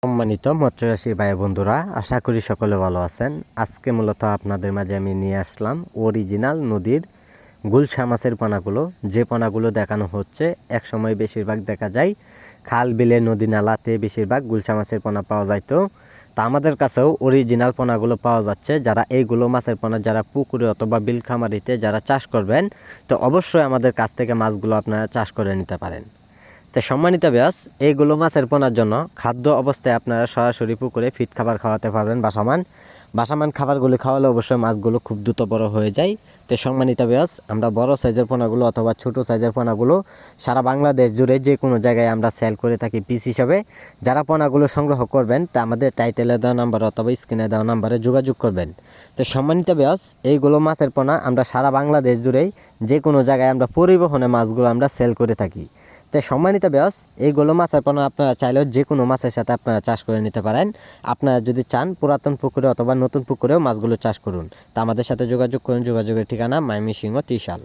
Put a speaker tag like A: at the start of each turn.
A: সম্মানিত মৎস্যচাষী ভাই বন্ধুরা, আশা করি সকলে ভালো আছেন। আজকে মূলত আপনাদের মাঝে আমি নিয়ে আসলাম অরিজিনাল নদীর গুলশা মাছের পোনাগুলো। যে পোনাগুলো দেখানো হচ্ছে একসময় বেশিরভাগ দেখা যায় খাল বিলে নদী নালাতে বেশিরভাগ গুলশা মাছের পোনা পাওয়া যাইতো। তা আমাদের কাছেও অরিজিনাল পোনাগুলো পাওয়া যাচ্ছে। যারা এইগুলো মাছের পোনা যারা পুকুরে অথবা বিল খামারিতে যারা চাষ করবেন, তো অবশ্যই আমাদের কাছ থেকে মাছগুলো আপনারা চাষ করে নিতে পারেন। তো সম্মানিত ব্যাস, এইগুলো মাছের পোনার জন্য খাদ্য অবস্থায় আপনারা সরাসরি পুকুরে ফিট খাবার খাওয়াতে পারবেন। বাসামান খাবারগুলি খাওয়ালে অবশ্যই মাছগুলো খুব দ্রুত বড় হয়ে যায়। তো সম্মানিত ব্যাস, আমরা বড় সাইজের পোনাগুলো অথবা ছোট সাইজের পোনাগুলো সারা বাংলাদেশ জুড়ে যে কোনো জায়গায় আমরা সেল করে থাকি পিস হিসাবে। যারা পোনাগুলো সংগ্রহ করবেন তা আমাদের টাইটেলে দেওয়া নাম্বার অথবা স্ক্রিনে দেওয়া নাম্বারে যোগাযোগ করবেন। তো সম্মানিত ব্যাস, এইগুলো মাছের পোনা আমরা সারা বাংলাদেশ জুড়েই যে কোনো জায়গায় আমরা পরিবহনে মাছগুলো আমরা সেল করে থাকি। তো সম্মানিত ব্যাস, এইগুলো মাছের পোনা আপনারা চাইলেও যে কোনো মাছের সাথে আপনারা চাষ করে নিতে পারেন। আপনারা যদি চান পুরাতন পুকুরে অথবা নতুন পুকুরেও মাছগুলো চাষ করুন। তা আমাদের সাথে যোগাযোগ করুন। যোগাযোগের ঠিকানা ময়মনসিংহ ত্রিশাল।